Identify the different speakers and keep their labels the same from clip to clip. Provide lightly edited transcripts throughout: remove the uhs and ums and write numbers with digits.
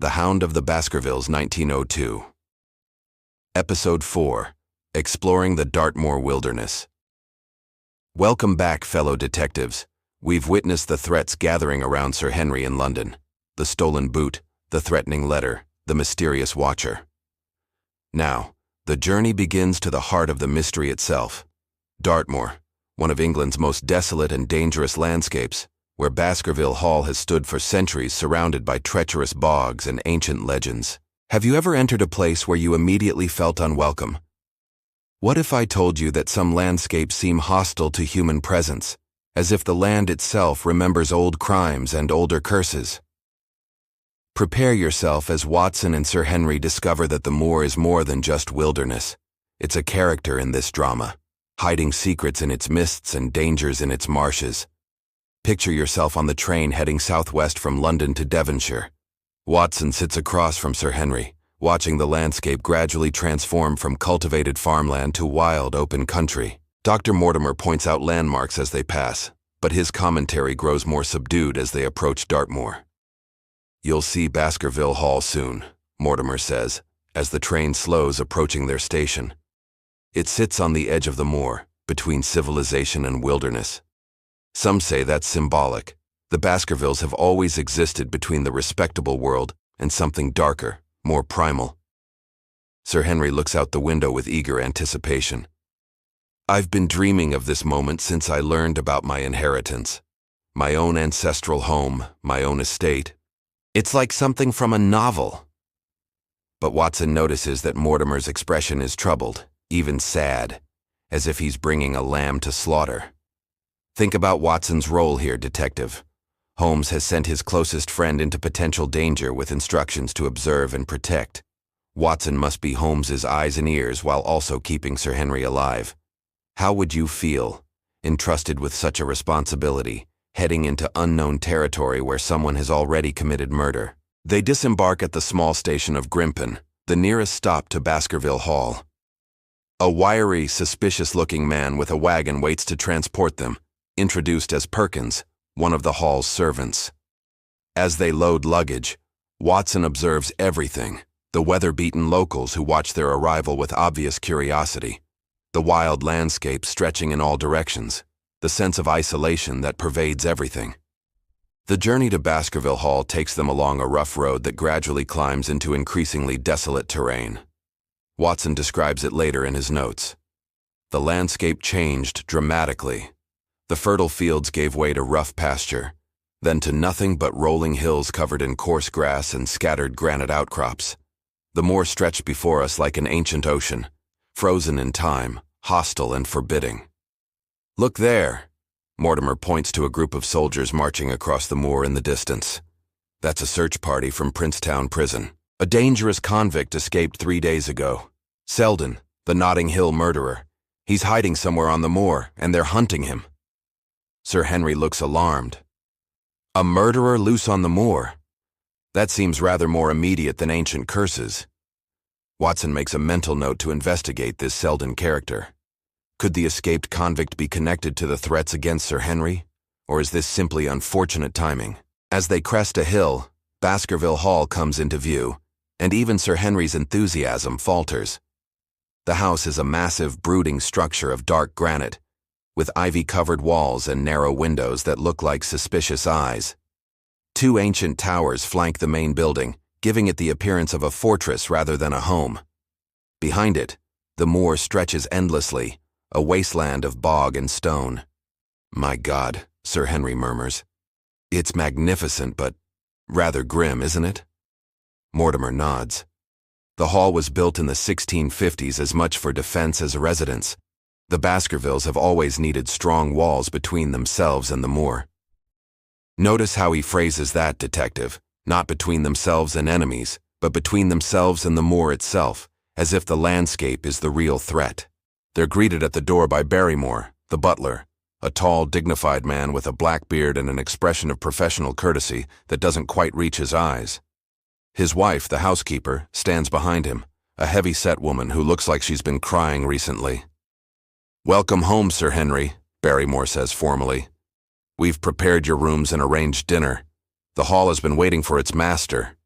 Speaker 1: The Hound of the Baskervilles, 1902. Episode 4. Exploring the Dartmoor Wilderness. Welcome back, fellow detectives. We've witnessed the threats gathering around Sir Henry in London. The stolen boot, the threatening letter, the mysterious watcher. Now, the journey begins to the heart of the mystery itself. Dartmoor, one of England's most desolate and dangerous landscapes, where Baskerville Hall has stood for centuries surrounded by treacherous bogs and ancient legends. Have you ever entered a place where you immediately felt unwelcome? What if I told you that some landscapes seem hostile to human presence, as if the land itself remembers old crimes and older curses? Prepare yourself as Watson and Sir Henry discover that the moor is more than just wilderness. It's a character in this drama, hiding secrets in its mists and dangers in its marshes. Picture yourself on the train heading southwest from London to Devonshire. Watson sits across from Sir Henry, watching the landscape gradually transform from cultivated farmland to wild, open country. Dr. Mortimer points out landmarks as they pass, but his commentary grows more subdued as they approach Dartmoor. "You'll see Baskerville Hall soon," Mortimer says, as the train slows approaching their station. It sits on the edge of the moor, between civilization and wilderness. Some say that's symbolic. The Baskervilles have always existed between the respectable world and something darker, more primal. Sir Henry looks out the window with eager anticipation. "I've been dreaming of this moment since I learned about my inheritance. My own ancestral home, my own estate. It's like something from a novel." But Watson notices that Mortimer's expression is troubled, even sad, as if he's bringing a lamb to slaughter. Think about Watson's role here, detective. Holmes has sent his closest friend into potential danger with instructions to observe and protect. Watson must be Holmes's eyes and ears while also keeping Sir Henry alive. How would you feel, entrusted with such a responsibility, heading into unknown territory where someone has already committed murder? They disembark at the small station of Grimpen, the nearest stop to Baskerville Hall. A wiry, suspicious-looking man with a wagon waits to transport them, introduced as Perkins, one of the hall's servants. As they load luggage, Watson observes everything: the weather-beaten locals who watch their arrival with obvious curiosity, the wild landscape stretching in all directions, the sense of isolation that pervades everything. The journey to Baskerville Hall takes them along a rough road that gradually climbs into increasingly desolate terrain. Watson describes it later in his notes. The landscape changed dramatically. The fertile fields gave way to rough pasture, then to nothing but rolling hills covered in coarse grass and scattered granite outcrops. The moor stretched before us like an ancient ocean, frozen in time, hostile and forbidding. "Look there!" Mortimer points to a group of soldiers marching across the moor in the distance. That's a search party from Princetown Prison. A dangerous convict escaped 3 days ago. Selden, the Notting Hill murderer. He's hiding somewhere on the moor, and they're hunting him. Sir Henry looks alarmed. A murderer loose on the moor? That seems rather more immediate than ancient curses. Watson makes a mental note to investigate this Selden character. Could the escaped convict be connected to the threats against Sir Henry? Or is this simply unfortunate timing? As they crest a hill, Baskerville Hall comes into view, and even Sir Henry's enthusiasm falters. The house is a massive, brooding structure of dark granite, with ivy-covered walls and narrow windows that look like suspicious eyes. 2 ancient towers flank the main building, giving it the appearance of a fortress rather than a home. Behind it, the moor stretches endlessly, a wasteland of bog and stone. "My God," Sir Henry murmurs. "It's magnificent, but rather grim, isn't it?" Mortimer nods. The hall was built in the 1650s as much for defense as a residence. The Baskervilles have always needed strong walls between themselves and the moor. Notice how he phrases that, detective. Not between themselves and enemies, but between themselves and the moor itself, as if the landscape is the real threat. They're greeted at the door by Barrymore, the butler, a tall, dignified man with a black beard and an expression of professional courtesy that doesn't quite reach his eyes. His wife, the housekeeper, stands behind him, a heavy-set woman who looks like she's been crying recently. "Welcome home, Sir Henry," Barrymore says formally. "We've prepared your rooms and arranged dinner. The hall has been waiting for its master."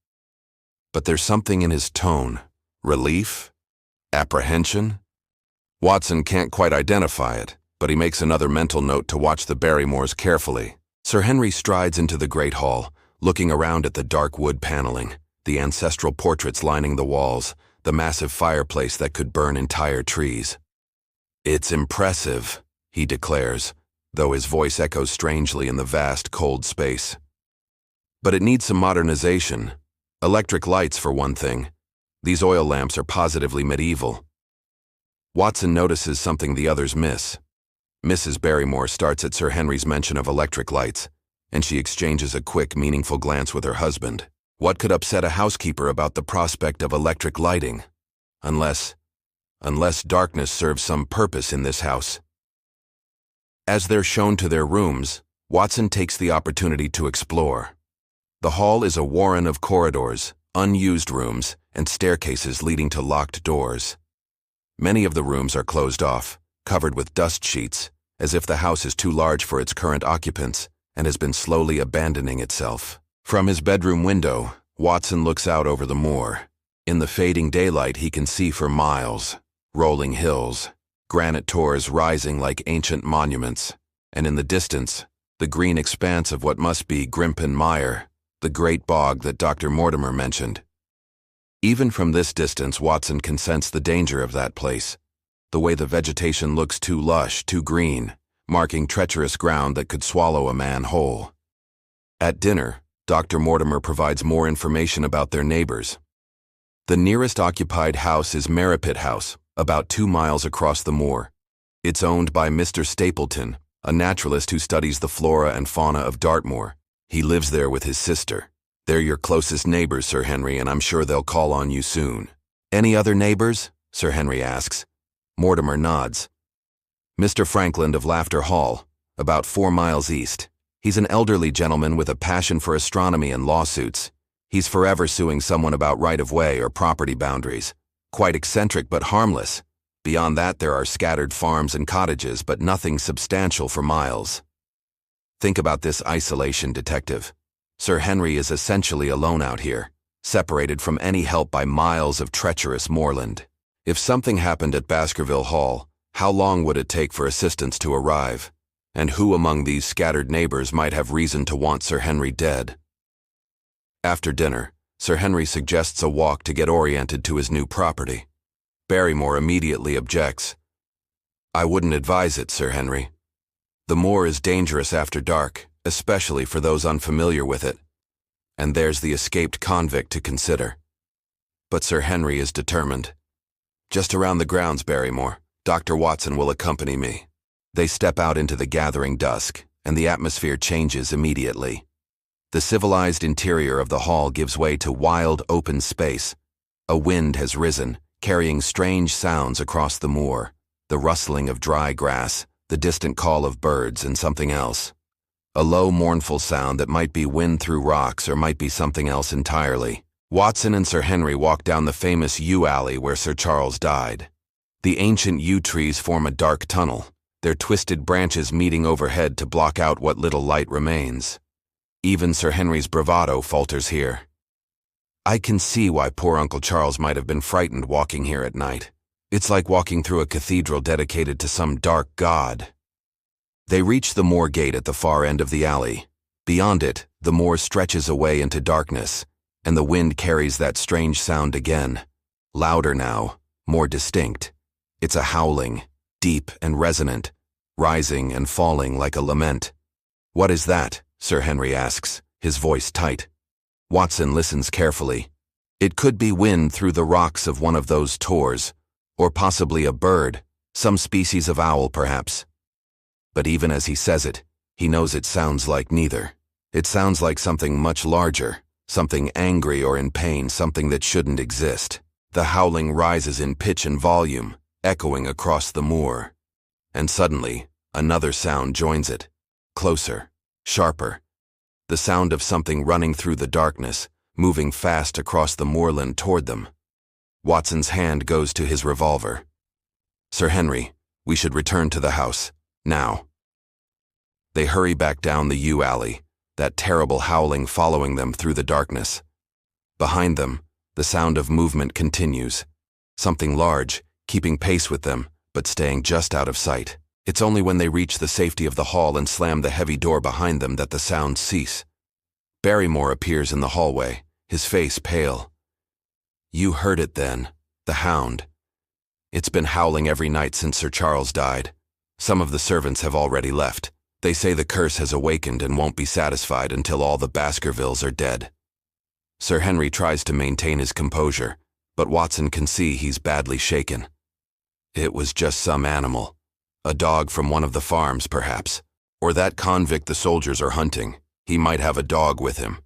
Speaker 1: but there's something in his tone. Relief? Apprehension? Watson can't quite identify it, but he makes another mental note to watch the Barrymores carefully. Sir Henry strides into the great hall, looking around at the dark wood paneling, the ancestral portraits lining the walls, the massive fireplace that could burn entire trees. "It's impressive," he declares, though his voice echoes strangely in the vast, cold space. "But it needs some modernization. Electric lights, for one thing. These oil lamps are positively medieval." Watson notices something the others miss. Mrs. Barrymore starts at Sir Henry's mention of electric lights, and she exchanges a quick, meaningful glance with her husband. What could upset a housekeeper about the prospect of electric lighting? Unless darkness serves some purpose in this house. As they're shown to their rooms, Watson takes the opportunity to explore. The hall is a warren of corridors, unused rooms, and staircases leading to locked doors. Many of the rooms are closed off, covered with dust sheets, as if the house is too large for its current occupants and has been slowly abandoning itself. From his bedroom window, Watson looks out over the moor. In the fading daylight, he can see for miles rolling hills, granite tors rising like ancient monuments, and in the distance, the green expanse of what must be Grimpen Mire, the great bog that Dr. Mortimer mentioned. Even from this distance, Watson can sense the danger of that place, the way the vegetation looks too lush, too green, marking treacherous ground that could swallow a man whole. At dinner, Dr. Mortimer provides more information about their neighbors. The nearest occupied house is Merripit House, about 2 miles across the moor. It's owned by Mr. Stapleton, a naturalist who studies the flora and fauna of Dartmoor. He lives there with his sister. They're your closest neighbors, Sir Henry, and I'm sure they'll call on you soon. Any other neighbors? Sir Henry asks. Mortimer nods. Mr. Frankland of Laughter Hall, about 4 miles east. He's an elderly gentleman with a passion for astronomy and lawsuits. He's forever suing someone about right-of-way or property boundaries. Quite eccentric but harmless. Beyond that, there are scattered farms and cottages, but nothing substantial for miles. Think about this isolation, detective. Sir Henry is essentially alone out here, separated from any help by miles of treacherous moorland. If something happened at Baskerville Hall, how long would it take for assistance to arrive? And who among these scattered neighbors might have reason to want Sir Henry dead? After dinner, Sir Henry suggests a walk to get oriented to his new property. Barrymore immediately objects. "I wouldn't advise it, Sir Henry. The moor is dangerous after dark, especially for those unfamiliar with it. And there's the escaped convict to consider." But Sir Henry is determined. "Just around the grounds, Barrymore. Dr. Watson will accompany me." They step out into the gathering dusk, and the atmosphere changes immediately. The civilized interior of the hall gives way to wild, open space. A wind has risen, carrying strange sounds across the moor, the rustling of dry grass, the distant call of birds, and something else. A low, mournful sound that might be wind through rocks or might be something else entirely. Watson and Sir Henry walk down the famous yew alley where Sir Charles died. The ancient yew trees form a dark tunnel, their twisted branches meeting overhead to block out what little light remains. Even Sir Henry's bravado falters here. "I can see why poor Uncle Charles might have been frightened walking here at night. It's like walking through a cathedral dedicated to some dark god." They reach the moor gate at the far end of the alley. Beyond it, the moor stretches away into darkness, and the wind carries that strange sound again. Louder now, more distinct. It's a howling, deep and resonant, rising and falling like a lament. "What is that?" Sir Henry asks, his voice tight. Watson listens carefully. It could be wind through the rocks of one of those tors, or possibly a bird, some species of owl perhaps. But even as he says it, he knows it sounds like neither. It sounds like something much larger, something angry or in pain, something that shouldn't exist. The howling rises in pitch and volume, echoing across the moor. And suddenly, another sound joins it, closer, sharper. The sound of something running through the darkness, moving fast across the moorland toward them. Watson's hand goes to his revolver. "Sir Henry, we should return to the house, now." They hurry back down the yew alley, that terrible howling following them through the darkness. Behind them, The sound of movement continues. Something large, keeping pace with them, but staying just out of sight. It's only when they reach the safety of the hall and slam the heavy door behind them that the sounds cease. Barrymore appears in the hallway, his face pale. "You heard it then, the hound. It's been howling every night since Sir Charles died. Some of the servants have already left. They say the curse has awakened and won't be satisfied until all the Baskervilles are dead." Sir Henry tries to maintain his composure, but Watson can see he's badly shaken. "It was just some animal. A dog from one of the farms, perhaps. Or that convict the soldiers are hunting. He might have a dog with him."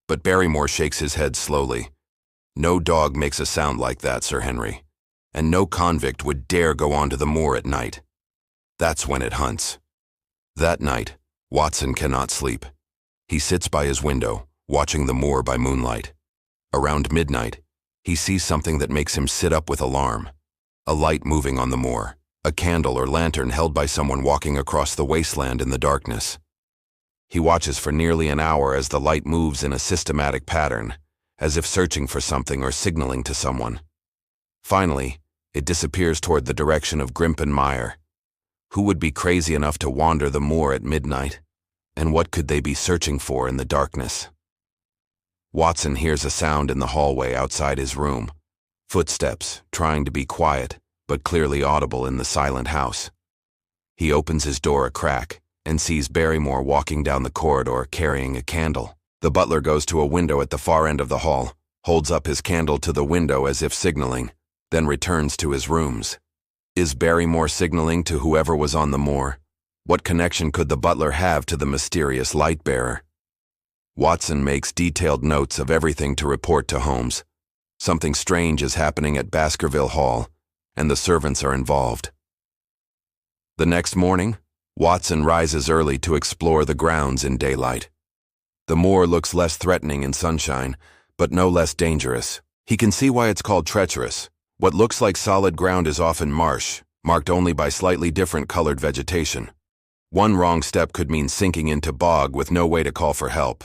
Speaker 1: But Barrymore shakes his head slowly. "No dog makes a sound like that, Sir Henry. And no convict would dare go onto the moor at night. That's when it hunts." That night, Watson cannot sleep. He sits by his window, watching the moor by moonlight. Around midnight, he sees something that makes him sit up with alarm. A light moving on the moor, a candle or lantern held by someone walking across the wasteland in the darkness. He watches for nearly an hour as the light moves in a systematic pattern, as if searching for something or signaling to someone. Finally, it disappears toward the direction of Grimpen Mire. Who would be crazy enough to wander the moor at midnight? And what could they be searching for in the darkness? Watson hears a sound in the hallway outside his room. Footsteps, trying to be quiet, but clearly audible in the silent house. He opens his door a crack and sees Barrymore walking down the corridor carrying a candle. The butler goes to a window at the far end of the hall, holds up his candle to the window as if signaling, then returns to his rooms. Is Barrymore signaling to whoever was on the moor? What connection could the butler have to the mysterious light-bearer? Watson makes detailed notes of everything to report to Holmes. Something strange is happening at Baskerville Hall, and the servants are involved. The next morning, Watson rises early to explore the grounds in daylight. The moor looks less threatening in sunshine, but no less dangerous. He can see why it's called treacherous. What looks like solid ground is often marsh, marked only by slightly different colored vegetation. One wrong step could mean sinking into bog with no way to call for help.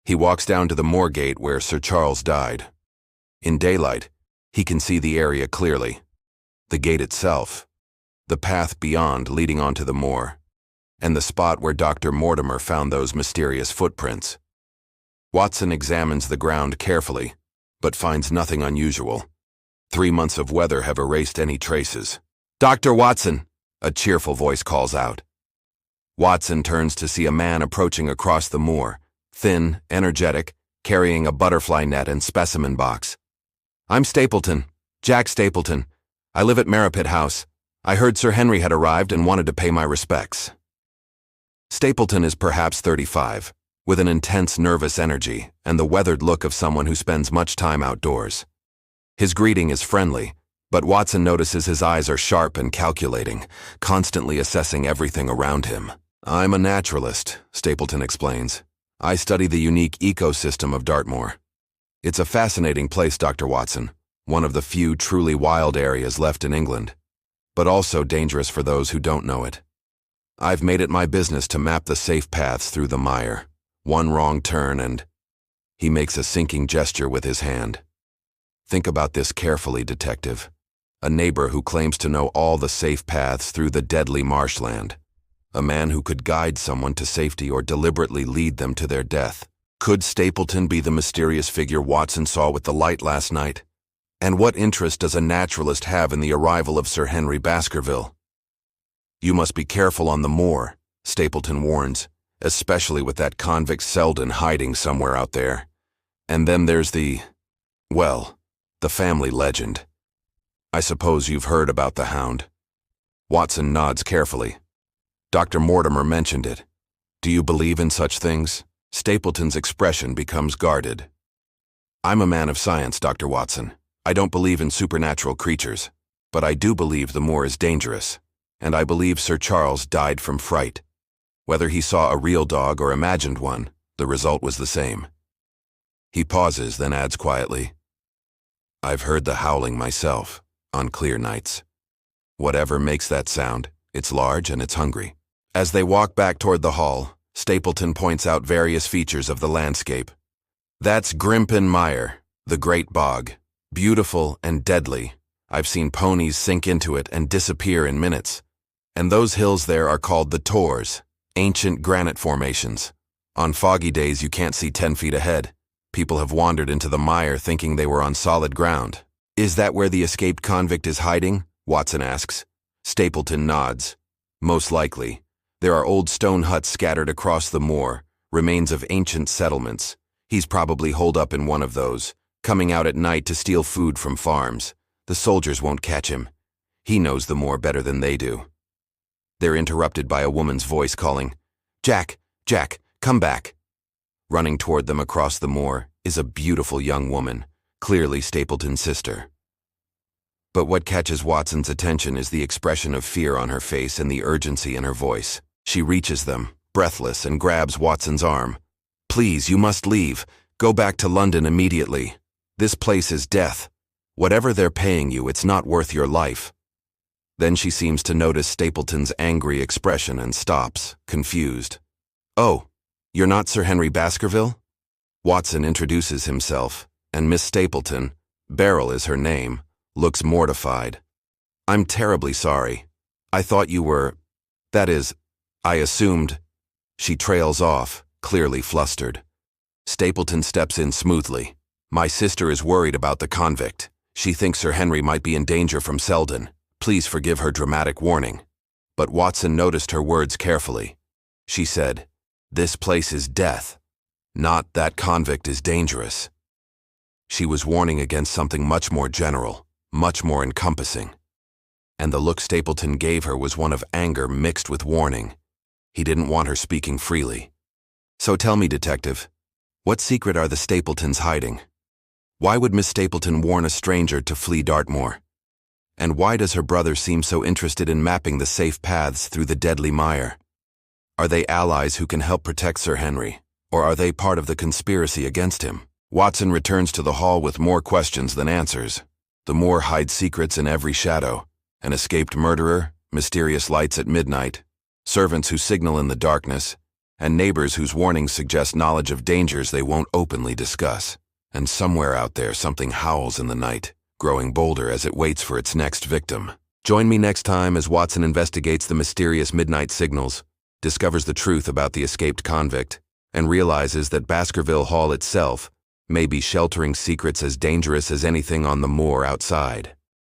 Speaker 1: He walks down to the moor gate where Sir Charles died. In daylight, he can see the area clearly. The gate itself, the path beyond leading onto the moor, and the spot where Dr. Mortimer found those mysterious footprints. Watson examines the ground carefully, but finds nothing unusual. 3 months of weather have erased any traces. "Dr. Watson!" a cheerful voice calls out. Watson turns to see a man approaching across the moor, thin, energetic, carrying a butterfly net and specimen box. "I'm Stapleton, Jack Stapleton. I live at Merripit House. I heard Sir Henry had arrived and wanted to pay my respects." Stapleton is perhaps 35, with an intense nervous energy and the weathered look of someone who spends much time outdoors. His greeting is friendly, but Watson notices his eyes are sharp and calculating, constantly assessing everything around him. "I'm a naturalist," Stapleton explains. "I study the unique ecosystem of Dartmoor. It's a fascinating place, Dr. Watson, one of the few truly wild areas left in England, but also dangerous for those who don't know it. I've made it my business to map the safe paths through the mire. One wrong turn and—" He makes a sinking gesture with his hand. "Think about this carefully, detective. A neighbor who claims to know all the safe paths through the deadly marshland. A man who could guide someone to safety or deliberately lead them to their death. Could Stapleton be the mysterious figure Watson saw with the light last night? And what interest does a naturalist have in the arrival of Sir Henry Baskerville?" "You must be careful on the moor," Stapleton warns, "especially with that convict Selden hiding somewhere out there. And then there's the family legend. I suppose you've heard about the hound." Watson nods carefully. "Dr. Mortimer mentioned it. Do you believe in such things?" Stapleton's expression becomes guarded. "I'm a man of science, Dr. Watson. I don't believe in supernatural creatures, but I do believe the moor is dangerous, and I believe Sir Charles died from fright. Whether he saw a real dog or imagined one, the result was the same." He pauses, then adds quietly, "I've heard the howling myself, on clear nights. Whatever makes that sound, it's large and it's hungry." As they walk back toward the hall, Stapleton points out various features of the landscape. "That's Grimpen Mire, The Great Bog. Beautiful and deadly. I've seen ponies sink into it and disappear in minutes. And those hills there are called the tors, ancient granite formations. On foggy days you can't see 10 feet ahead. People have wandered into the mire thinking they were on solid ground. Is that where the escaped convict is hiding? Watson asks. Stapleton nods. Most likely. There are old stone huts scattered across the moor, remains of ancient settlements. He's probably holed up in one of those, coming out at night to steal food from farms. The soldiers won't catch him. He knows the moor better than they do. They're interrupted by a woman's voice calling, "Jack, Jack, come back." Running toward them across the moor is a beautiful young woman, clearly Stapleton's sister. But what catches Watson's attention is the expression of fear on her face and the urgency in her voice. She reaches them, breathless, and grabs Watson's arm. "Please, you must leave. Go back to London immediately. This place is death. Whatever they're paying you, it's not worth your life." Then she seems to notice Stapleton's angry expression and stops, confused. "Oh, you're not Sir Henry Baskerville?" Watson introduces himself, and Miss Stapleton, Beryl is her name, looks mortified. "I'm terribly sorry. I thought you were... that is, I assumed..." She trails off, clearly flustered. Stapleton steps in smoothly. "My sister is worried about the convict. She thinks Sir Henry might be in danger from Selden. Please forgive her dramatic warning." But Watson noticed her words carefully. She said, "This place is death. Not that convict is dangerous." She was warning against something much more general, much more encompassing. And the look Stapleton gave her was one of anger mixed with warning. He didn't want her speaking freely. "So tell me, detective, what secret are the Stapletons hiding? Why would Miss Stapleton warn a stranger to flee Dartmoor? And why does her brother seem so interested in mapping the safe paths through the deadly mire? Are they allies who can help protect Sir Henry, or are they part of the conspiracy against him?" Watson returns to the hall with more questions than answers. The moor hides secrets in every shadow. An escaped murderer, mysterious lights at midnight, servants who signal in the darkness, and neighbors whose warnings suggest knowledge of dangers they won't openly discuss. And somewhere out there something howls in the night, growing bolder as it waits for its next victim. Join me next time as Watson investigates the mysterious midnight signals, discovers the truth about the escaped convict, and realizes that Baskerville Hall itself may be sheltering secrets as dangerous as anything on the moor outside.